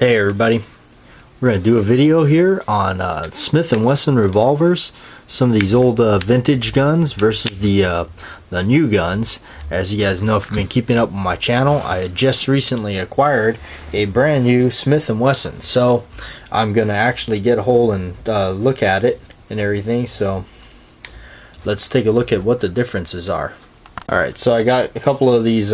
Hey everybody, we're going to do a video here on Smith & Wesson revolvers, some of these old vintage guns versus the new guns. As you guys know, if you've been keeping up with my channel, I had just recently acquired a brand new Smith & Wesson, so I'm going to actually get a hold and look at it and everything. So let's take a look at what the differences are. Alright, so I got a couple of these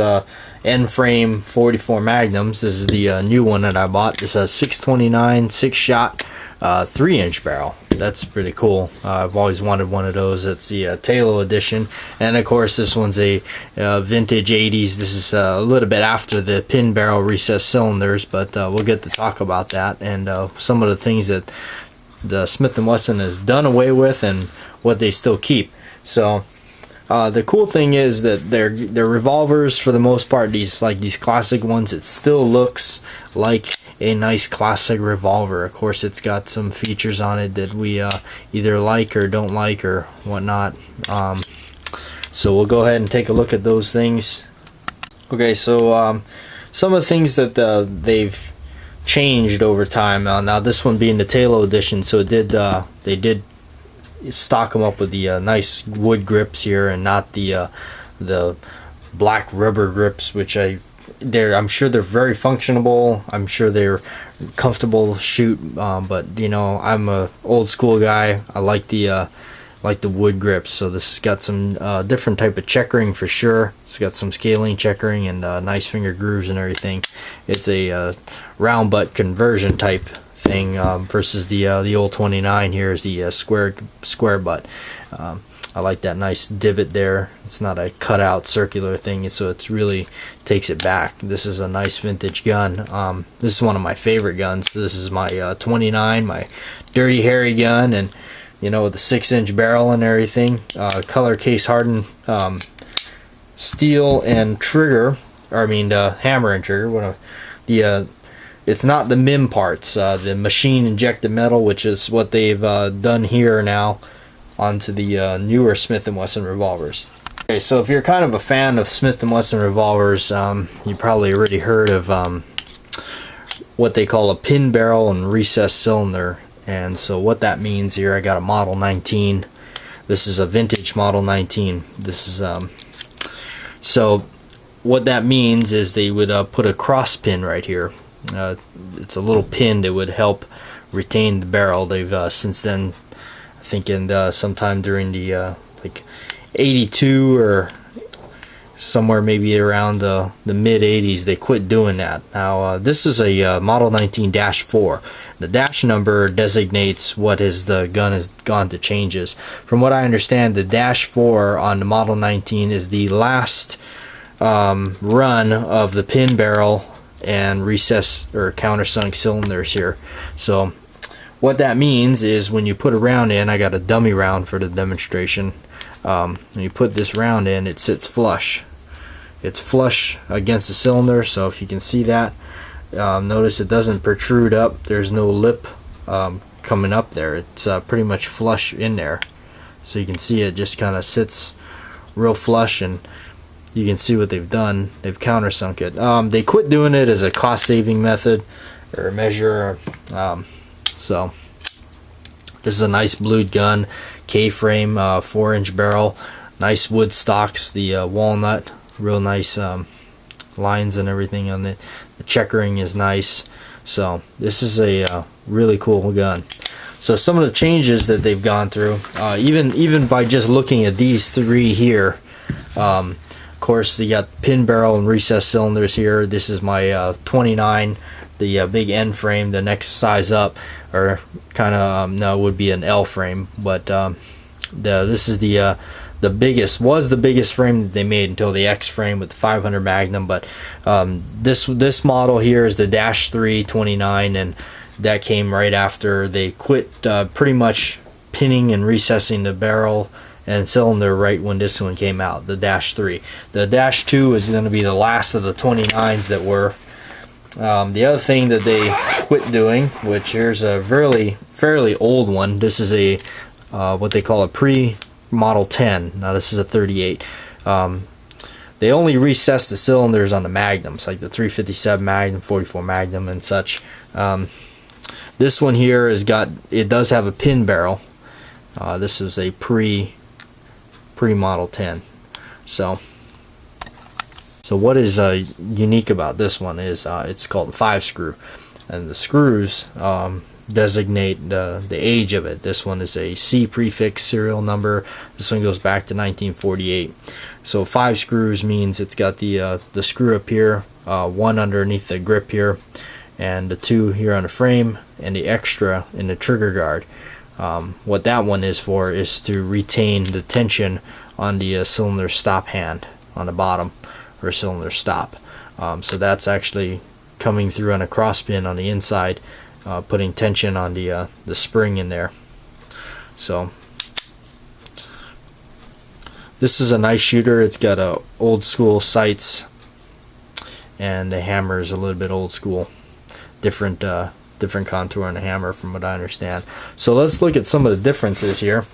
end frame 44 Magnums. This is the new one that I bought. It's a 629 6-shot 3-inch barrel. That's pretty cool. I've always wanted one of those. It's the Talo edition, and of course this one's a vintage 80s. This is a little bit after the pin barrel recessed cylinders, but we'll get to talk about that and some of the things that the Smith & Wesson has done away with and what they still keep. So the cool thing is that they're revolvers for the most part. These classic ones, it still looks like a nice classic revolver. Of course, it's got some features on it that we either like or don't like or whatnot. So we'll go ahead and take a look at those things. Okay, so some of the things that they've changed over time. Now this one being the Talo edition, so they did stock them up with the nice wood grips here and not the black rubber grips, which I'm sure they're very functional. I'm sure they're comfortable to shoot, but you know, I'm a old school guy. I like the wood grips. So this has got some different type of checkering for sure. It's got some scaling checkering and nice finger grooves and everything. It's a round butt conversion type thing versus the old 29 here is the square butt. I like that nice divot there. It's not a cutout circular thing, so it's really takes it back. This is a nice vintage gun. This is one of my favorite guns. This is my 29, my dirty hairy gun, and you know, with the 6-inch barrel and everything. Color case hardened steel and trigger, or I mean hammer and trigger. It's not the MIM parts, the machine injected metal, which is what they've done here now onto the newer Smith & Wesson revolvers. Okay, so if you're kind of a fan of Smith & Wesson revolvers, you probably already heard of what they call a pin barrel and recessed cylinder. And so what that means here, I got a Model 19. This is a vintage Model 19. This is so what that means is they would put a cross pin right here. It's a little pin that would help retain the barrel. They've since then, I think in sometime during the like 82 or somewhere maybe around the mid 80s, they quit doing that. Now this is a Model 19-4. The dash number designates what the gun has gone to changes. From what I understand, the -4 on the Model 19 is the last run of the pin barrel and recess or countersunk cylinders here. So what that means is when you put a round in, I got a dummy round for the demonstration. When you put this round in, it sits flush. It's flush against the cylinder, so if you can see that, notice it doesn't protrude up. There's no lip coming up there. It's pretty much flush in there, so you can see it just kind of sits real flush, and you can see what they've done. They've countersunk it. They quit doing it as a cost-saving method or measure. So this is a nice blued gun, K-frame, 4-inch barrel, nice wood stocks, the walnut, real nice lines and everything on it. The checkering is nice. So this is a really cool gun. So some of the changes that they've gone through, even by just looking at these three here. Of course, you got pin barrel and recessed cylinders here. This is my 29, the big N frame. The next size up, or kind of no, would be an L frame. But this is the biggest, was the biggest frame that they made until the X frame with the 500 Magnum. But this model here is the -3 29, and that came right after they quit pretty much pinning and recessing the barrel and cylinder right when this one came out, the -3. The -2 is going to be the last of the 29s that were. The other thing that they quit doing, which here's a fairly old one. This is a what they call a pre-Model 10. Now this is a 38. they only recess the cylinders on the Magnums, like the 357 Magnum, 44 Magnum, and such. This one here it does have a pin barrel. This is a pre-Model 10. So what is unique about this one is it's called a 5-screw, and the screws designate the age of it. This one is a C prefix serial number. This one goes back to 1948. So 5 screws means it's got the screw up here, one underneath the grip here, and the 2 here on the frame, and the extra in the trigger guard. What that one is for is to retain the tension on the cylinder stop hand on the bottom, or cylinder stop. So that's actually coming through on a cross pin on the inside, putting tension on the spring in there. So this is a nice shooter. It's got old school sights, and the hammer is a little bit old school, different contour on the hammer from what I understand. So let's look at some of the differences here.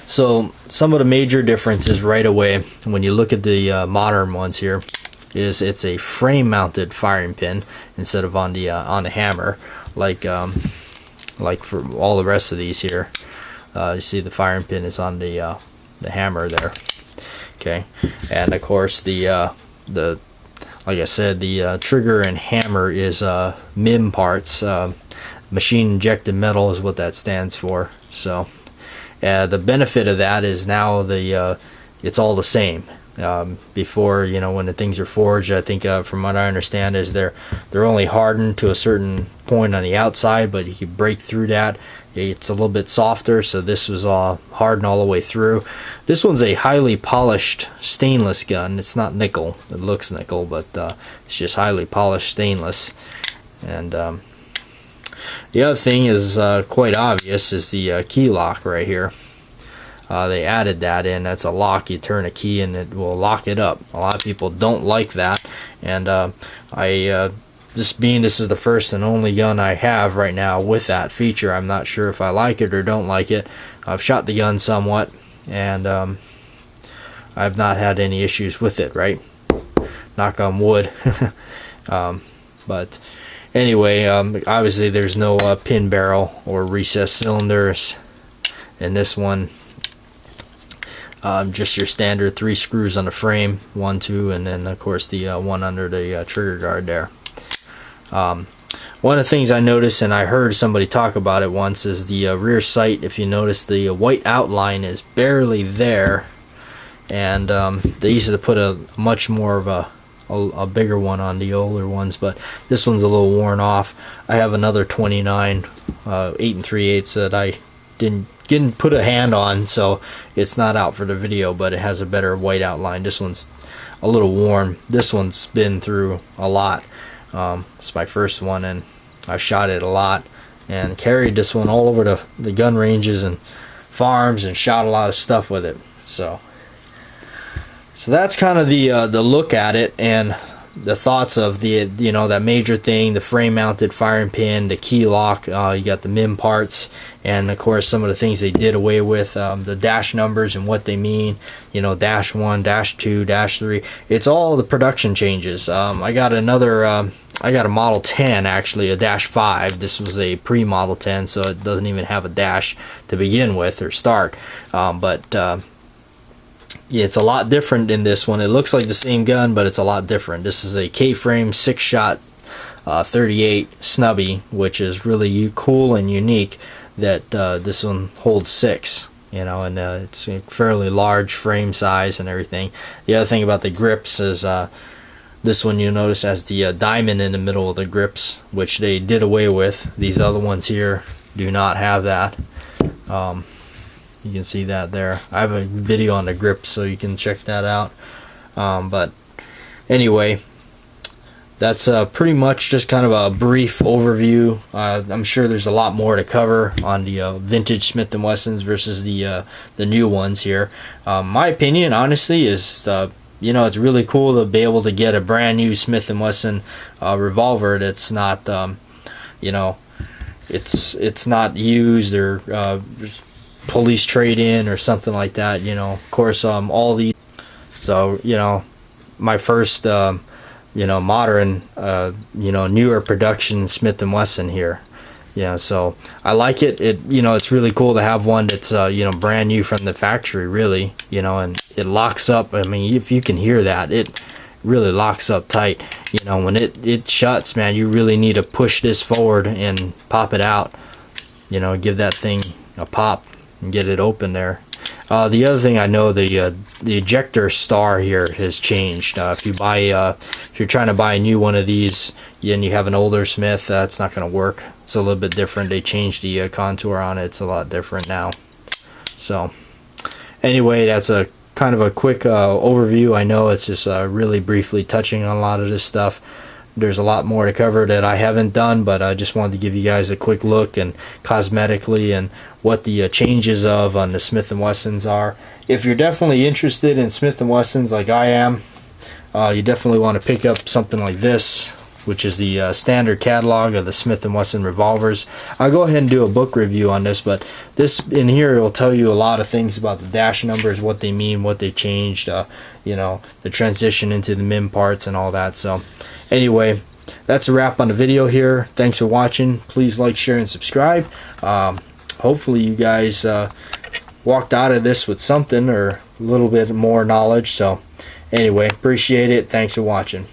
So some of the major differences right away when you look at the modern ones here is it's a frame mounted firing pin instead of on the hammer, like for all the rest of these here. You see the firing pin is on the hammer there. Okay, and of course the like I said, the trigger and hammer is MIM parts. Machine injected metal is what that stands for. So the benefit of that is now it's all the same. Before, when the things are forged, I think from what I understand is they're only hardened to a certain point on the outside, but you can break through that. It's a little bit softer, so this was all hardened all the way through. This one's a highly polished stainless gun. It's not nickel. It looks nickel, but it's just highly polished stainless. And the other thing is quite obvious is the key lock right here. They added that in. That's a lock. You turn a key and it will lock it up. A lot of people don't like that, and just being this is the first and only gun I have right now with that feature, I'm not sure if I like it or don't like it. I've shot the gun somewhat, and I've not had any issues with it, right? Knock on wood. But anyway, obviously there's no pin barrel or recessed cylinders in this one. Just your standard 3 screws on the frame, 1, 2, and then of course the one under the trigger guard there. One of the things I noticed, and I heard somebody talk about it once, is the rear sight. If you notice, the white outline is barely there, and they used to put a much more of a bigger one on the older ones, but this one's a little worn off. I have another 29 8 3/8 that I didn't put a hand on, so it's not out for the video, but it has a better white outline. This one's a little worn. This one's been through a lot. It's my first one, and I've shot it a lot and carried this one all over the gun ranges and farms and shot a lot of stuff with it. So that's kind of the look at it and the thoughts of that major thing, the frame mounted firing pin, the key lock. You got the MIM parts, and of course some of the things they did away with, the dash numbers and what they mean, dash 1, dash 2, dash 3. It's all the production changes. I got a Model 10, actually, a dash 5. This was a pre-Model 10, so it doesn't even have a dash to begin with or start. Yeah, it's a lot different in this one. It looks like the same gun, but it's a lot different. This is a K-frame 6-shot 38 snubby, which is really cool and unique that this one holds 6, and it's a fairly large frame size and everything. The other thing about the grips is this one, you'll notice, has the diamond in the middle of the grips, which they did away with. These other ones here do not have that. You can see that there. I have a video on the grips, so you can check that out. But anyway, that's pretty much just kind of a brief overview. I'm sure there's a lot more to cover on the vintage Smith & Wessons versus the new ones here. My opinion, honestly, is it's really cool to be able to get a brand new Smith & Wesson revolver that's not it's not used or police trade-in or something like that. Of course, all these So, you know, my first, you know, modern, you know, newer production Smith & Wesson here. Yeah, so I like it. You know, it's really cool to have one that's, you know, brand new from the factory, really, you know, and it locks up. I mean, if you can hear that, it really locks up tight. You know, when it shuts, man, you really need to push this forward and pop it out. You know, give that thing a pop and get it open there. The other thing I know, the ejector star here has changed. If you're trying to buy a new one of these and you have an older Smith, it's not going to work. It's a little bit different. They changed the contour on it. It's a lot different now. So anyway, that's a kind of a quick overview. I know it's just really briefly touching on a lot of this stuff. There's a lot more to cover that I haven't done, but I just wanted to give you guys a quick look and cosmetically and what the changes of on the Smith & Wessons are. If you're definitely interested in Smith & Wessons like I am, you definitely want to pick up something like this, which is the standard catalog of the Smith & Wesson revolvers. I'll go ahead and do a book review on this, but this in here will tell you a lot of things about the dash numbers, what they mean, what they changed, you know, the transition into the MIM parts and all that. So anyway, that's a wrap on the video here. Thanks for watching. Please like, share, and subscribe. Hopefully you guys walked out of this with something or a little bit more knowledge. So anyway, appreciate it. Thanks for watching.